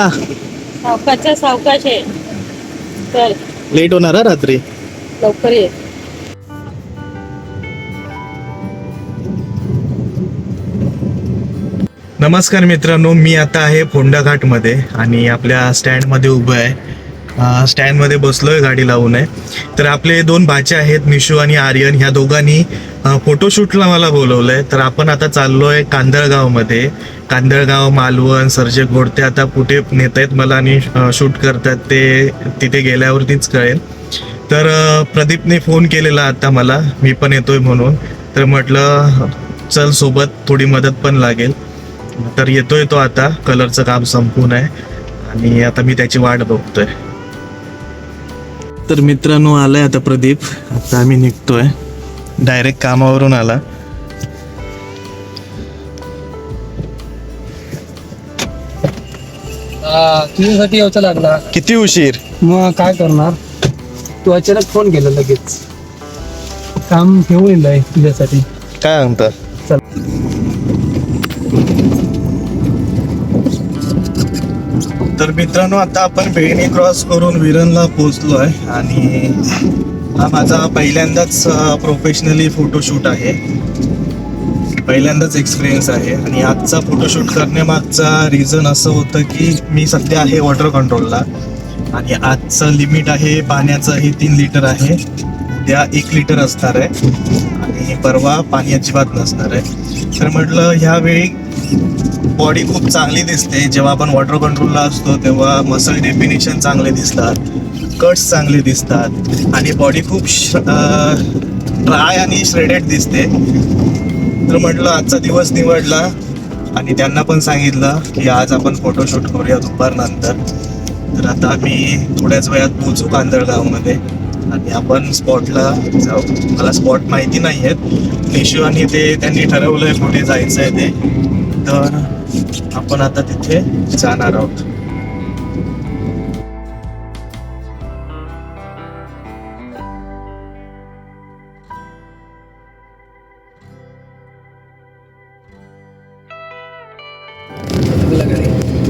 सावकाश आहे. चल लेट होणार हा रात्री. लवकर ये. नमस्कार मित्रांनो, मी आता आहे फोंडा घाटमध्ये आणि आपल्या स्टँडमध्ये उभं आहे. स्टँडमध्ये बसलोय गाडी लावून आहे. तर आपले दोन भाचे आहेत, निशू आणि आर्यन. ह्या दोघांनी फोटोशूटला मला बोलवलंय. तर आपण आता चाललोय कांदळगावमध्ये. कांदळगाव, मालवण, सर्जेक गोडते आता कुठे नेत आहेत मला आणि शूट करतात ते तिथे गेल्यावरतीच कळेल. तर प्रदीपने फोन केलेला आता मला, मी पण येतोय म्हणून. तर म्हटलं चल सोबत, थोडी मदत पण लागेल. तर येतोय तो आता. कलरचं काम संपून आहे आणि आता मी त्याची वाट बघतोय. तर मित्रांनो, आलाय आता प्रदीप. आता आम्ही निघतोय, डायरेक्ट कामावरून आला. तुझ्यासाठी यायचं लागला. किती उशीर? मग काय करणार, तू अचानक फोन केला लगेच. काम ठेवून येलंय तुझ्यासाठी. काय म्हणता? तर मित्रांनो, आता आपण बेळणी क्रॉस करून विरणला पोहोचलोय आणि हा माझा पहिल्यांदाच प्रोफेशनली फोटोशूट आहे. पहिल्यांदाच एक्सपिरियन्स आहे. आणि आजचा फोटोशूट करण्यामागचा रिझन असं होतं की मी सध्या आहे वॉटर कंट्रोलला आणि आजचं लिमिट आहे पाण्याचं हे 3 लिटर आहे. त्या 1 लिटर असणार आहे आणि परवा पाणी अजिबात नसणार आहे. तर म्हटलं ह्यावेळी बॉडी खूप चांगली दिसते. जेव्हा आपण वॉटर कंट्रोलला असतो तेव्हा मसल डेफिनेशन चांगले दिसतात, कट्स चांगले दिसतात आणि बॉडी खूप ड्राय आणि श्रेडेड दिसते. तर म्हटलं आजचा दिवस निवडला आणि त्यांना पण सांगितलं की आज आपण फोटोशूट करूया दुपारनंतर. तर आता आम्ही थोड्याच वेळात पोहोचू कांदळगावमध्ये आणि आपण स्पॉटला जाऊ. मला स्पॉट माहिती नाही आहेत. निशू आणि त्यांनी ठरवलंय कुठे जायचं आहे ते. तर आपण आता तिथे जाणार आहोत.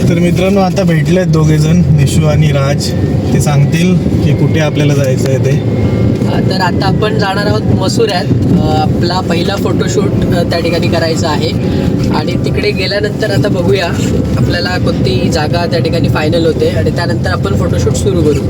तर मित्रांनो, आता भेटलेत दोघे जण, निशू आणि राज. ते सांगतील की कुठे आपल्याला जायचं आहे ते. तर आता आपण जाणार आहोत मसुऱ्यात. आपला पहिला फोटोशूट त्या ठिकाणी करायचा आहे आणि तिकडे गेल्यानंतर आता बघूया आपल्याला कोणती जागा त्या ठिकाणी फायनल होते आणि त्यानंतर आपण फोटोशूट सुरू करू.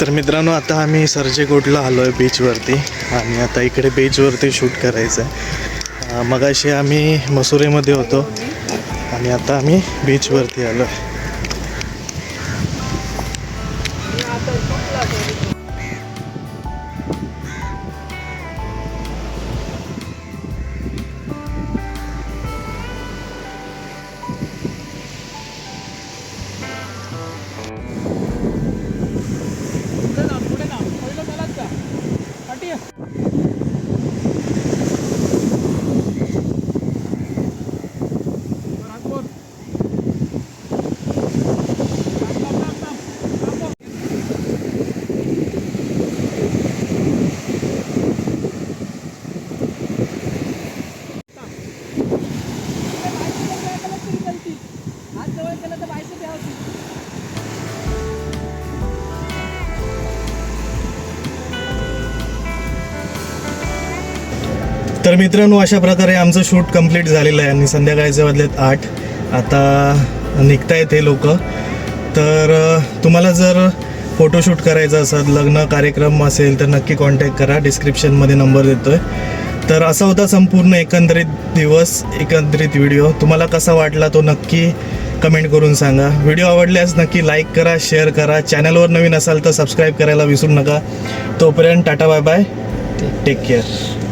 तर मित्रांनो, आता आम्ही सर्जेकोटला आलो आहे बीचवरती आणि आता इकडे बीचवरती शूट करायचं आहे. मगाशी आम्ही मसुरेमध्ये होतो आणि आता आम्ही बीचवरती आलो आहे. तर मित्रांनो, अशा प्रकारे आमचं शूट कंप्लीट झालेलं आहे आणि संध्याकाळचे वाजलेत 8. आता निघतायत हे लोक. तर तुम्हाला जर फोटोशूट करायचं असेल, लग्न कार्यक्रम असेल तर नक्की कॉन्टॅक्ट करा. डिस्क्रिप्शनमध्ये नंबर देतो आहे. तर असा होता संपूर्ण एकंदरीत दिवस, एकंदरीत व्हिडिओ. तुम्हाला कसा वाटला तो नक्की कमेंट करून सांगा. व्हिडिओ आवडल्यास नक्की लाईक करा, शेअर करा. चॅनलवर नवीन असाल तर सबस्क्राईब करायला विसरू नका. तोपर्यंत tata, bye bye, take care.